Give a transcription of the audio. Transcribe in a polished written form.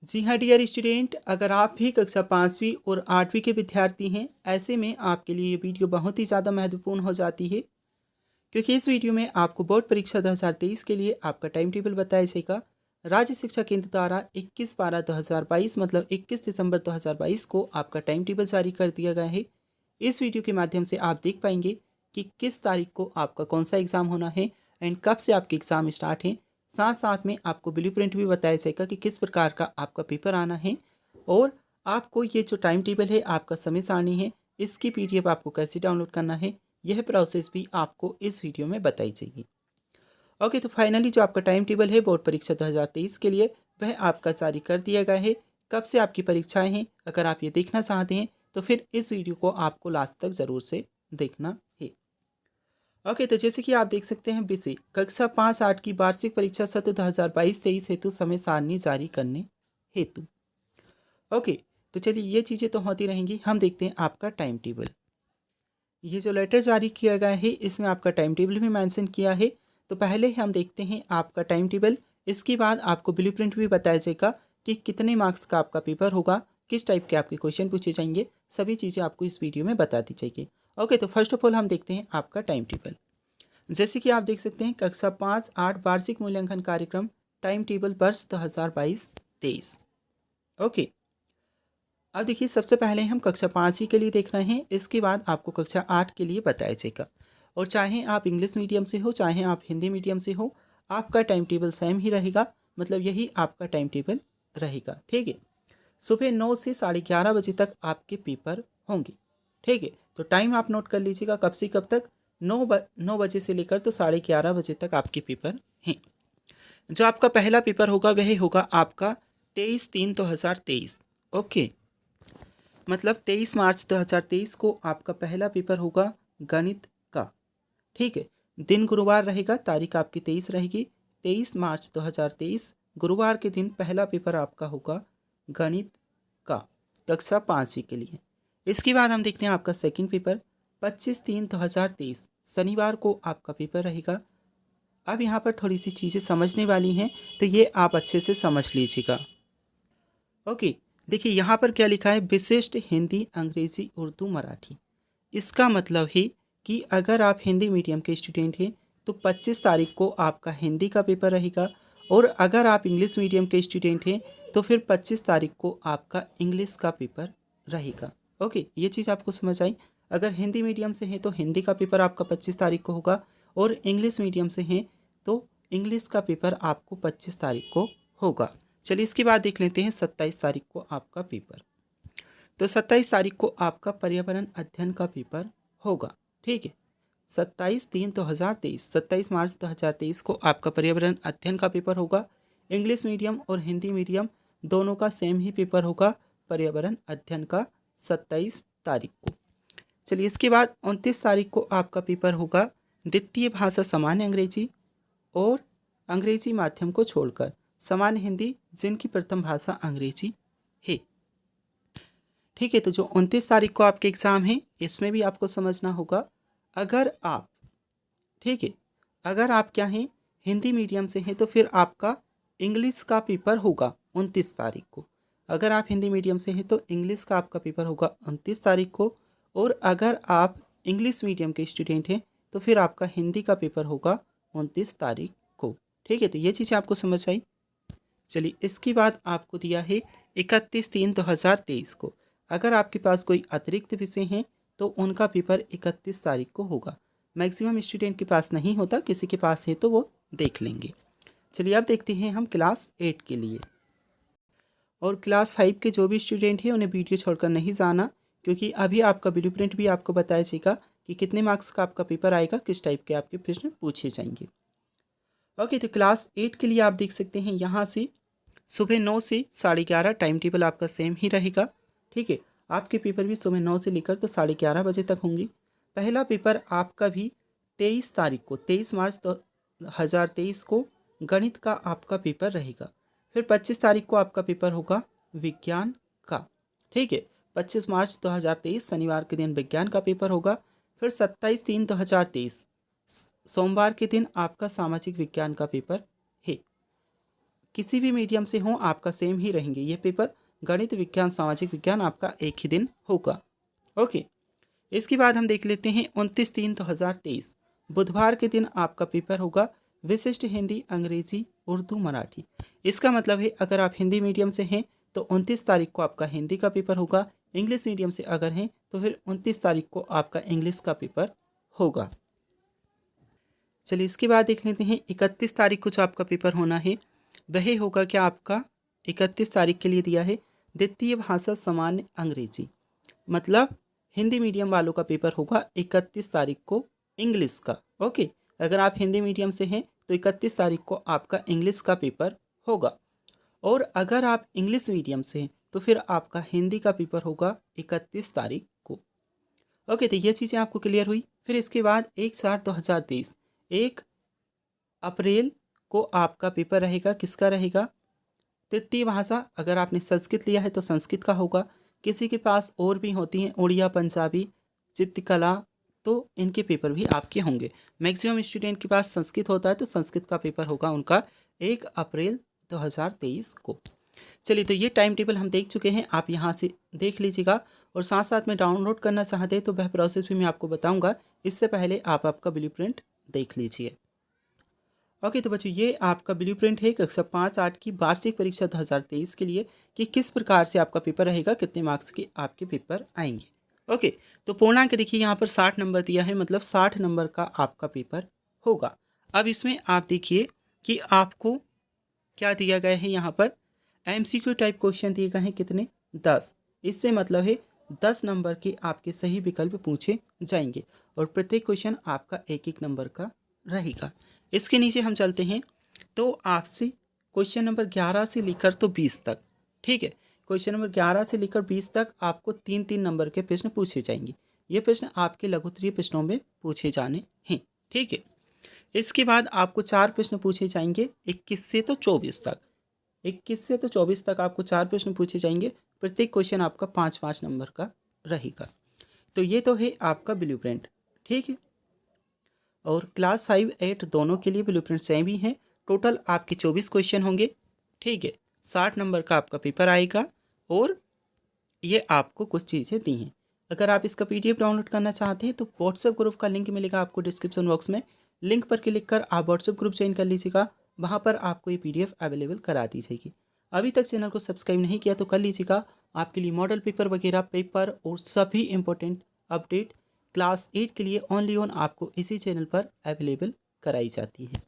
जी हाँ dear student, अगर आप भी कक्षा 5वीं और 8वीं के विद्यार्थी हैं, ऐसे में आपके लिए ये वीडियो बहुत ही ज़्यादा महत्वपूर्ण हो जाती है, क्योंकि इस वीडियो में आपको बोर्ड परीक्षा 2023 के लिए आपका टाइम टेबल बताया जाएगा। राज्य शिक्षा केंद्र द्वारा 21/12/2022 मतलब 21 दिसंबर 2022 को आपका टाइम टेबल जारी कर दिया गया है। इस वीडियो के माध्यम से आप देख पाएंगे कि किस तारीख को आपका कौन सा एग्ज़ाम होना है एंड कब से आपके एग्ज़ाम स्टार्ट हैं। साथ साथ में आपको ब्लूप्रिंट भी बताया जाएगा कि किस प्रकार का आपका पेपर आना है, और आपको ये जो टाइम टेबल है, आपका समय सारणी है, इसकी पीडीएफ आपको कैसे डाउनलोड करना है, यह प्रोसेस भी आपको इस वीडियो में बताई जाएगी। ओके, तो फाइनली जो आपका टाइम टेबल है बोर्ड परीक्षा 2023 के लिए, वह आपका जारी कर दिया गया है। कब से आपकी परीक्षाएं हैं, अगर आप ये देखना चाहते हैं तो फिर इस वीडियो को आपको लास्ट तक ज़रूर से देखना है। ओके, तो जैसे कि आप देख सकते हैं, बीसी कक्षा 5-8 की वार्षिक परीक्षा सत्र 2022-23 हेतु समय सारणी जारी करने हेतु। ओके, तो चलिए ये चीज़ें तो होती रहेंगी। हम देखते हैं आपका टाइम टेबल। ये जो लेटर जारी किया गया है, इसमें आपका टाइम टेबल भी मेंशन किया है। तो पहले हम देखते हैं आपका टाइम टेबल। इसके बाद आपको ब्लूप्रिंट भी बताया जाएगा कि कितने मार्क्स का आपका पेपर होगा, किस टाइप के आपके क्वेश्चन पूछे जाएंगे, सभी चीज़ें आपको इस वीडियो में बता दी जाएगी। ओके, तो फर्स्ट ऑफ ऑल हम देखते हैं आपका टाइम टेबल। जैसे कि आप देख सकते हैं, कक्षा 5-8 वार्षिक मूल्यांकन कार्यक्रम टाइम टेबल वर्ष 2022-23। ओके, अब देखिए, सबसे पहले हम कक्षा 5वीं के लिए देख रहे हैं, इसके बाद आपको कक्षा 8 के लिए बताया जाएगा। और चाहे आप इंग्लिश मीडियम से हो, चाहे आप हिंदी मीडियम से हो, आपका टाइम टेबल सेम ही रहेगा। मतलब यही आपका टाइम टेबल रहेगा। ठीक है, सुबह 9 से 11:30 बजे तक आपके पेपर होंगे। ठीक है, तो टाइम आप नोट कर लीजिएगा, कब से कब तक। 9 बजे से लेकर तो 11:30 बजे तक आपके पेपर हैं। जो आपका पहला पेपर होगा वह होगा आपका 23/3/2023। ओके, मतलब 23 मार्च 2023 को आपका पहला पेपर होगा गणित का। ठीक है, दिन गुरुवार रहेगा, तारीख आपकी 23 रहेगी। 23 मार्च 2023 गुरुवार के दिन पहला पेपर आपका होगा गणित का, कक्षा 5वीं के लिए। इसके बाद हम देखते हैं आपका सेकंड पेपर 25/3/2023 शनिवार को आपका पेपर रहेगा। अब यहाँ पर थोड़ी सी चीज़ें समझने वाली हैं, तो ये आप अच्छे से समझ लीजिएगा। ओके, देखिए यहाँ पर क्या लिखा है, विशिष्ट हिंदी, अंग्रेजी, उर्दू, मराठी। इसका मतलब है कि अगर आप हिंदी मीडियम के स्टूडेंट हैं तो 25 तारीख को आपका हिंदी का पेपर रहेगा, और अगर आप इंग्लिश मीडियम के स्टूडेंट हैं तो फिर 25 तारीख को आपका इंग्लिश का पेपर रहेगा। ओके, ये चीज़ आपको समझ आई। अगर हिंदी मीडियम से हैं तो हिंदी का पेपर आपका 25 तारीख को होगा, और इंग्लिश मीडियम से हैं तो इंग्लिश का पेपर आपको 25 तारीख को होगा। चलिए इसके बाद देख लेते हैं 27 तारीख को आपका पेपर। तो 27 तारीख को आपका पर्यावरण अध्ययन का पेपर होगा। ठीक है, 27/3/2023 27 मार्च 2023 को आपका पर्यावरण अध्ययन का पेपर होगा। इंग्लिश मीडियम और हिंदी मीडियम दोनों का सेम ही पेपर होगा पर्यावरण अध्ययन का, 27 तारीख को। चलिए इसके बाद 29 तारीख को आपका पेपर होगा द्वितीय भाषा सामान्य अंग्रेजी और अंग्रेजी माध्यम को छोड़कर सामान्य हिंदी, जिनकी प्रथम भाषा अंग्रेजी है। ठीक है, तो जो 29 तारीख को आपके एग्ज़ाम है, इसमें भी आपको समझना होगा, अगर आप, ठीक है, अगर आप क्या हैं, हिंदी मीडियम से हैं तो फिर आपका इंग्लिश का पेपर होगा 29 तारीख को। अगर आप हिंदी मीडियम से हैं तो इंग्लिश का आपका पेपर होगा 29 तारीख को, और अगर आप इंग्लिश मीडियम के स्टूडेंट हैं तो फिर आपका हिंदी का पेपर होगा 29 तारीख को। ठीक है, तो ये चीज़ें आपको समझ आई। चलिए इसके बाद आपको दिया है 31/3/2023 को। अगर आपके पास कोई अतिरिक्त विषय हैं तो उनका पेपर 31 तारीख को होगा। मैक्सिमम स्टूडेंट के पास नहीं होता, किसी के पास है तो वो देख लेंगे। चलिए अब देखते हैं हम क्लास 8 के लिए। और क्लास 5 के जो भी स्टूडेंट हैं उन्हें वीडियो छोड़कर नहीं जाना, क्योंकि अभी आपका ब्लूप्रिंट भी आपको बताया जाएगा कि कितने मार्क्स का आपका पेपर आएगा, किस टाइप के आपके प्रश्न पूछे जाएंगे। ओके, तो क्लास 8 के लिए आप देख सकते हैं यहाँ से सुबह 9 से 11:30 टाइम टेबल आपका सेम ही रहेगा। ठीक है, आपके पेपर भी सुबह 9 से लेकर तो 11:30 बजे तक होंगे। पहला पेपर आपका भी 23 तारीख को, 23 मार्च 2023 को गणित का आपका पेपर रहेगा। फिर 25 तारीख को आपका पेपर होगा विज्ञान का। ठीक है, 25 मार्च 2023 शनिवार के दिन विज्ञान का पेपर होगा। फिर 27/3/2023 सोमवार के दिन आपका सामाजिक विज्ञान का पेपर है। किसी भी मीडियम से हो आपका सेम ही रहेंगे ये पेपर। गणित, विज्ञान, सामाजिक विज्ञान आपका एक ही दिन होगा। ओके, इसके बाद हम देख लेते हैं 29/3/2023 बुधवार के दिन आपका पेपर होगा विशिष्ट हिंदी, अंग्रेजी, उर्दू, मराठी। इसका मतलब है अगर आप हिंदी मीडियम से हैं तो 29 तारीख को आपका हिंदी का पेपर होगा। इंग्लिश मीडियम से अगर हैं तो फिर 29 तारीख को आपका इंग्लिश का पेपर होगा। चलिए इसके बाद देख लेते हैं 31 तारीख को जो आपका पेपर होना है वह होगा क्या आपका 31 तारीख के लिए दिया है द्वितीय भाषा सामान्य अंग्रेजी। मतलब हिंदी मीडियम वालों का पेपर होगा 31 तारीख को इंग्लिश का। ओके, अगर आप हिंदी मीडियम से हैं तो 31 तारीख को आपका इंग्लिश का पेपर होगा। और अगर आप इंग्लिश मीडियम से हैं तो फिर आपका हिंदी का पेपर होगा 31 तारीख को। ओके, तो ये चीज़ें आपको क्लियर हुई। फिर इसके बाद 1/4/2023 1 अप्रैल को आपका पेपर रहेगा। किसका रहेगा? तृतीय भाषा। अगर आपने संस्कृत लिया है तो संस्कृत का होगा। किसी के पास और भी होती हैं उड़िया, पंजाबी, चित्रकला, तो इनके पेपर भी आपके होंगे। मैक्सिमम स्टूडेंट के पास संस्कृत होता है तो संस्कृत का पेपर होगा उनका 1 अप्रैल 2023 को। चलिए, तो ये टाइम टेबल हम देख चुके हैं, आप यहाँ से देख लीजिएगा। और साथ साथ में डाउनलोड करना चाहते हैं तो वह प्रोसेस भी मैं आपको बताऊँगा। इससे पहले आप आपका ब्लूप्रिंट देख लीजिए। ओके, तो बच्चों ये आपका ब्लूप्रिंट है कक्षा 5-8 की वार्षिक परीक्षा 2023 के लिए कि किस प्रकार से आपका पेपर रहेगा, कितने मार्क्स के आपके पेपर आएंगे। ओके, तो पूर्णांक देखिए यहाँ पर 60 नंबर दिया है, मतलब 60 नंबर का आपका पेपर होगा। अब इसमें आप देखिए कि आपको क्या दिया गया है, यहाँ पर MCQ टाइप क्वेश्चन दिए गए हैं कितने? 10। इससे मतलब है 10 नंबर के आपके सही विकल्प पूछे जाएंगे और प्रत्येक क्वेश्चन आपका 1-1 नंबर का रहेगा। इसके नीचे हम चलते हैं तो आपसे क्वेश्चन नंबर 11 से लेकर तो 20 तक, ठीक है, क्वेश्चन नंबर 11 से लेकर 20 तक आपको 3-3 नंबर के प्रश्न पूछे जाएंगे। ये प्रश्न आपके लघुत्तरीय प्रश्नों में पूछे जाने हैं, ठीक है। इसके बाद आपको 4 प्रश्न पूछे जाएंगे 21 से तो 24 तक। 21 से तो 24 तक आपको 4 प्रश्न पूछे जाएंगे। प्रत्येक क्वेश्चन आपका 5-5 नंबर का रहेगा। तो ये तो है आपका ब्लूप्रिंट, ठीक है। और क्लास 5-8 दोनों के लिए ब्लूप्रिंट सेम ही है। टोटल आपके 24 क्वेश्चन होंगे, ठीक है। 60 नंबर का आपका पेपर आएगा और ये आपको कुछ चीज़ें दी हैं। अगर आप इसका PDF डाउनलोड करना चाहते हैं तो व्हाट्सएप ग्रुप का लिंक मिलेगा आपको डिस्क्रिप्शन बॉक्स में। लिंक पर क्लिक कर आप व्हाट्सएप ग्रुप ज्वाइन कर लीजिएगा, वहाँ पर आपको ये PDF अवेलेबल करा दी जाएगी। अभी तक चैनल को सब्सक्राइब नहीं किया तो कर लीजिएगा। आपके लिए मॉडल पेपर वगैरह पेपर और सभी इंपॉर्टेंट अपडेट क्लास 8 के लिए ओनली ऑन आपको इसी चैनल पर अवेलेबल कराई जाती है।